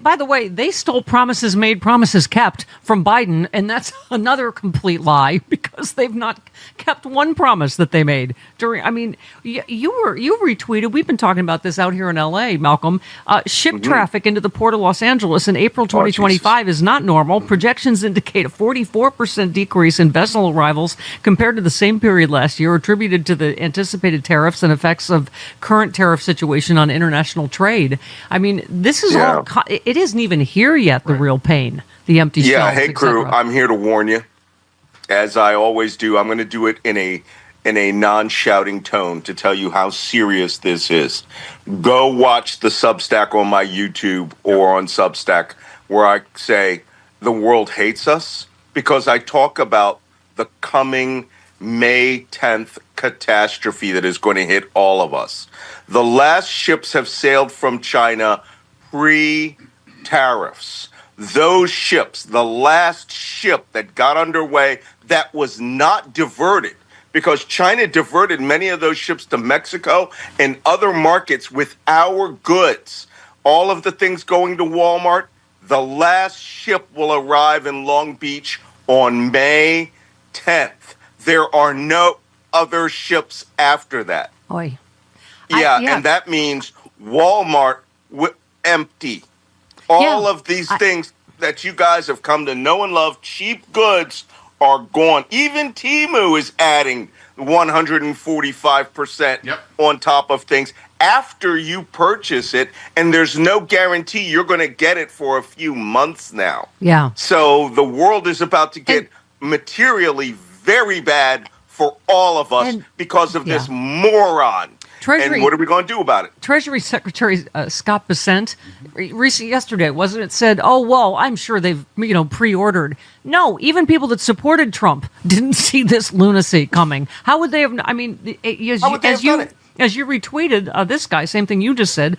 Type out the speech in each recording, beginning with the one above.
By the way, they stole promises made, promises kept from Biden, and that's another complete lie because they've not kept one promise that they made during. I mean, you retweeted. We've been talking about this out here in L.A., Malcolm. Ship traffic into the port of Los Angeles in April 2025 is not normal. Projections indicate a 44% decrease in vessel arrivals compared to the same period last year, attributed to the anticipated tariffs and effects of current tariff situation on international trade. I mean, this is all. It isn't even here yet, the real pain, the empty shelves. Hey, crew, I'm here to warn you. As I always do, I'm going to do it in a non-shouting tone to tell you how serious this is. Go watch the Substack on my YouTube or on Substack where I say the world hates us, because I talk about the coming May 10th catastrophe that is going to hit all of us. The last ships have sailed from China pre-tariffs. Those ships, the last ship that got underway that was not diverted, because China diverted many of those ships to Mexico and other markets with our goods. All of the things going to Walmart, the last ship will arrive in Long Beach on May 10th. There are no other ships after that. Oy. And that means Walmart empty. All of these things that you guys have come to know and love, cheap goods, are gone. Even Temu is adding 145% on top of things after you purchase it, and there's no guarantee you're going to get it for a few months now. Yeah. So the world is about to get materially very bad for all of us because of this moron. And what are we going to do about it? Treasury Secretary Scott Bessent, yesterday, wasn't it, said, oh, well, I'm sure they've, pre-ordered. No, even people that supported Trump didn't see this lunacy coming. How would they have, as you retweeted this guy, same thing you just said,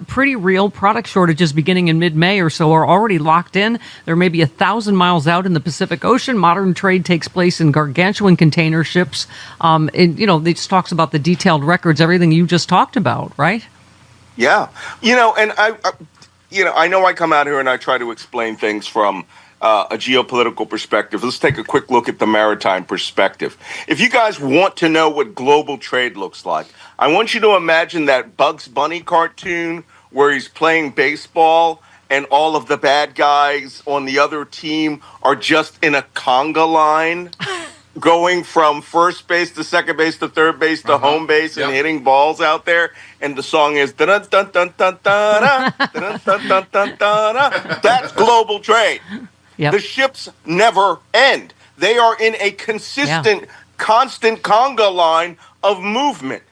pretty real product shortages beginning in mid-May or so are already locked in. They're maybe 1,000 miles out in the Pacific Ocean. Modern trade takes place in gargantuan container ships. It just talks about the detailed records, everything you just talked about, right? Yeah. And I know I come out here and I try to explain things from a geopolitical perspective. Let's take a quick look at the maritime perspective. If you guys want to know what global trade looks like, I want you to imagine that Bugs Bunny cartoon where he's playing baseball and all of the bad guys on the other team are just in a conga line going from first base to second base to third base to home base and hitting balls out there. And the song is dun dun dun dun dun dun dun dun dun dun. That's global trade. Yep. The ships never end. They are in a consistent, constant conga line of movement.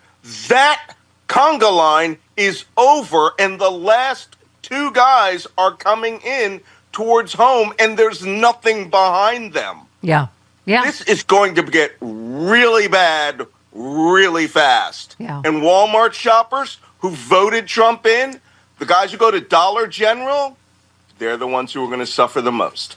That conga line is over, and the last two guys are coming in towards home, and there's nothing behind them. Yeah. This is going to get really bad really fast. Yeah. And Walmart shoppers who voted Trump in, the guys who go to Dollar General, they're the ones who are going to suffer the most.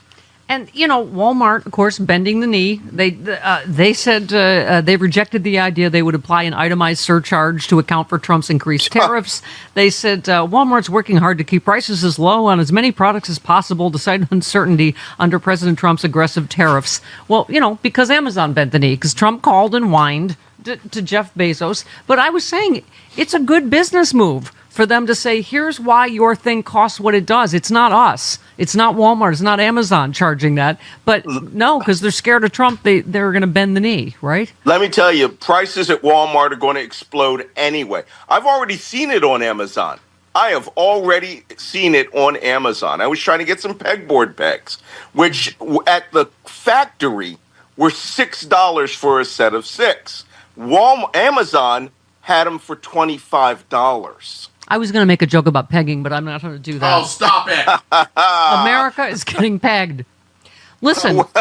And, Walmart, of course, bending the knee. They said they rejected the idea they would apply an itemized surcharge to account for Trump's increased tariffs. They said Walmart's working hard to keep prices as low on as many products as possible despite uncertainty under President Trump's aggressive tariffs. Well, because Amazon bent the knee, because Trump called and whined to Jeff Bezos. But I was saying it's a good business move for them to say, here's why your thing costs what it does. It's not us. It's not Walmart. It's not Amazon charging that. But no, because they're scared of Trump, they're going to bend the knee, right? Let me tell you, prices at Walmart are going to explode anyway. I've already seen it on Amazon. I have already seen it on Amazon. I was trying to get some pegboard pegs, which at the factory were $6 for a set of 6. Amazon had them for $25. I was going to make a joke about pegging, but I'm not going to do that. Oh, stop it. America is getting pegged. Listen. Well,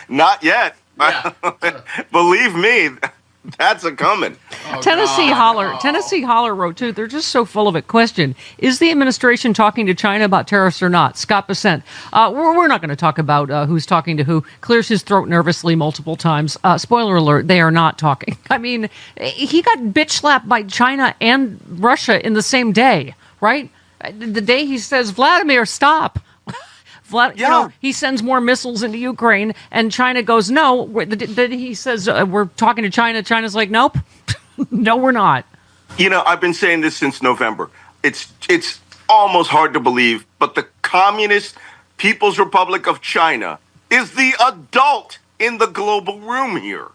not yet. Yeah. Believe me, that's a coming. Oh, Tennessee Holler wrote, too, they're just so full of it. Question, is the administration talking to China about tariffs or not? Scott Bessent. We're not going to talk about who's talking to who. Clears his throat nervously multiple times. Spoiler alert, they are not talking. I mean, he got bitch slapped by China and Russia in the same day, right? The day he says, Vladimir, stop. He sends more missiles into Ukraine, and China goes, no. Then he says, we're talking to China. China's like, nope. No, we're not. I've been saying this since November. It's almost hard to believe, but the Communist People's Republic of China is the adult in the global room here.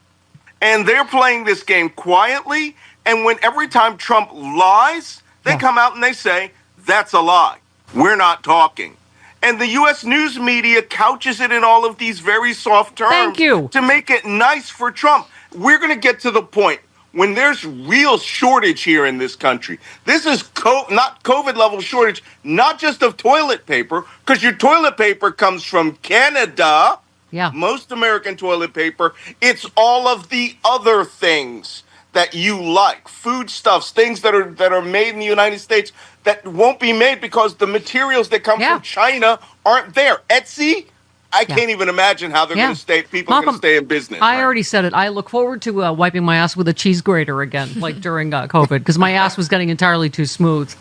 And they're playing this game quietly, and every time Trump lies, they come out and they say, that's a lie. We're not talking. And the U.S. news media couches it in all of these very soft terms to make it nice for Trump. We're going to get to the point when there's real shortage here in this country. This is not COVID-level shortage, not just of toilet paper, because your toilet paper comes from Canada. Yeah. Most American toilet paper. It's all of the other things that you like, foodstuffs, things that are made in the United States that won't be made because the materials that come from China aren't there. Etsy, I can't even imagine how they're going to stay. People are going to stay in business. I already said it. I look forward to wiping my ass with a cheese grater again, like during COVID, because my ass was getting entirely too smooth.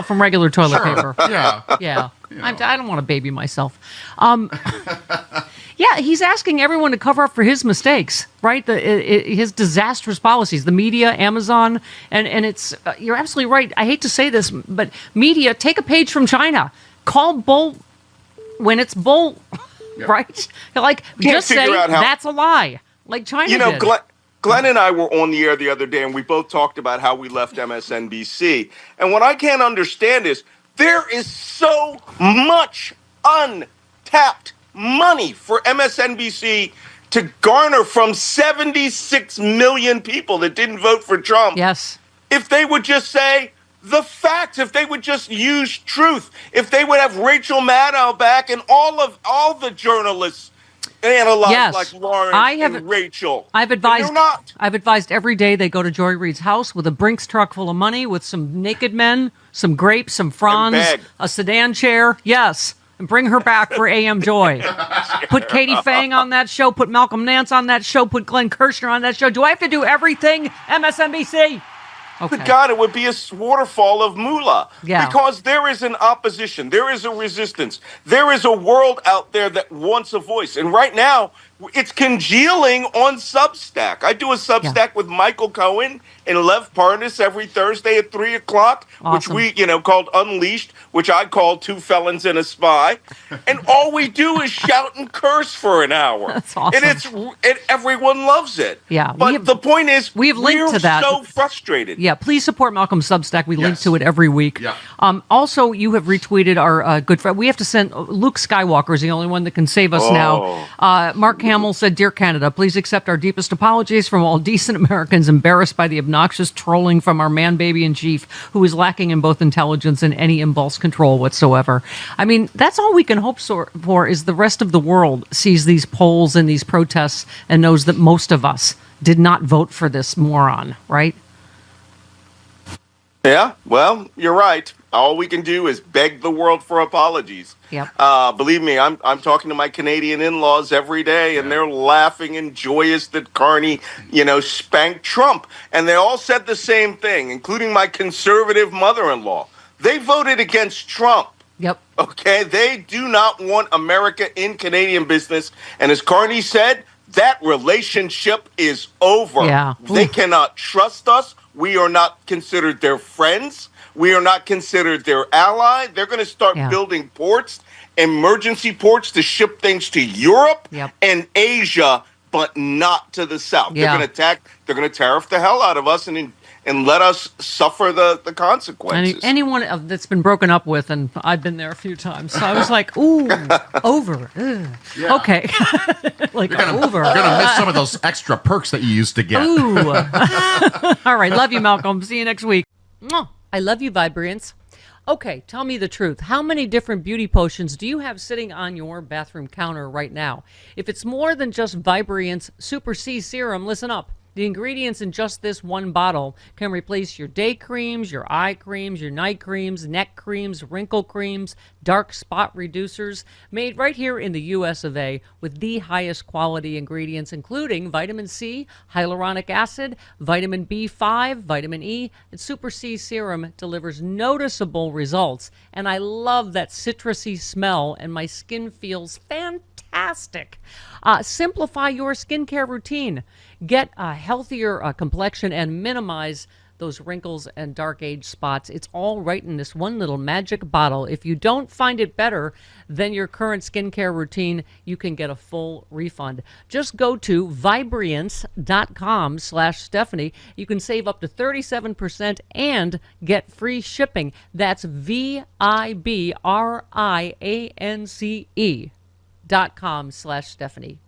From regular toilet paper. Yeah. I don't want to baby myself. Yeah, he's asking everyone to cover up for his mistakes, right? His disastrous policies, the media, Amazon, and it's you're absolutely right. I hate to say this, but media, take a page from China. Call bull when it's bull, right? Just say that's a lie, like China did. Glenn and I were on the air the other day, and we both talked about how we left MSNBC. And what I can't understand is there is so much untapped money for MSNBC to garner from 76 million people that didn't vote for Trump. Yes. If they would just say the facts, if they would just use truth, if they would have Rachel Maddow back and all the journalists analyze like Lawrence and Rachel. I've advised every day they go to Joy Reid's house with a Brinks truck full of money, with some naked men, some grapes, some fronds, a sedan chair. Yes. And bring her back for AM Joy. Put Katie Fang on that show. Put Malcolm Nance on that show. Put Glenn Kirshner on that show. Do I have to do everything, MSNBC? Okay. God, it would be a waterfall of moolah. Yeah. Because there is an opposition. There is a resistance. There is a world out there that wants a voice. And right now, it's congealing on Substack. I do a Substack with Michael Cohen and Lev Parnas every Thursday at 3 o'clock, which we, called Unleashed, which I call Two Felons and a Spy. And all we do is shout and curse for an hour. That's awesome. And everyone loves it. Yeah. But the point is, we're linked to that. So frustrated. Yeah, please support Malcolm's Substack. We link to it every week. Yeah. Also, you have retweeted our good friend. We have to send Luke Skywalker is the only one that can save us now. Mark Hamill said, "Dear Canada, please accept our deepest apologies from all decent Americans embarrassed by the obnoxious trolling from our man baby in chief, who is lacking in both intelligence and any impulse control whatsoever." I mean, that's all we can hope for is the rest of the world sees these polls and these protests and knows that most of us did not vote for this moron, right? Yeah, well, you're right. All we can do is beg the world for apologies. Yep. Believe me, I'm talking to my Canadian in-laws every day, and they're laughing and joyous that Carney, spanked Trump. And they all said the same thing, including my conservative mother-in-law. They voted against Trump. Yep. Okay? They do not want America in Canadian business. And as Carney said, that relationship is over. Yeah. They cannot trust us. We are not considered their friends. We are not considered their ally. They're going to start building ports, emergency ports to ship things to Europe and Asia, but not to the South. Yeah. They're going to tariff the hell out of us and let us suffer the consequences. Anyone that's been broken up with, and I've been there a few times, so I was like, ooh, over. Yeah. Okay. Like, you're gonna, over. You're going to miss some of those extra perks that you used to get. Ooh. All right. Love you, Malcolm. See you next week. I love you, Vibrants. Okay, tell me the truth. How many different beauty potions do you have sitting on your bathroom counter right now? If it's more than just Vibrant's Super C Serum, listen up. The ingredients in just this one bottle can replace your day creams, your eye creams, your night creams, neck creams, wrinkle creams, dark spot reducers, made right here in the US of A with the highest quality ingredients, including vitamin C, hyaluronic acid, vitamin B5, vitamin E, and Super C serum delivers noticeable results. And I love that citrusy smell, and my skin feels fantastic. Simplify your skincare routine. Get a healthier complexion and minimize those wrinkles and dark age spots. It's all right in this one little magic bottle. If you don't find it better than your current skincare routine, you can get a full refund. Just go to Vibriance.com/Stephanie. You can save up to 37% and get free shipping. That's VIBRIANCE.com/Stephanie.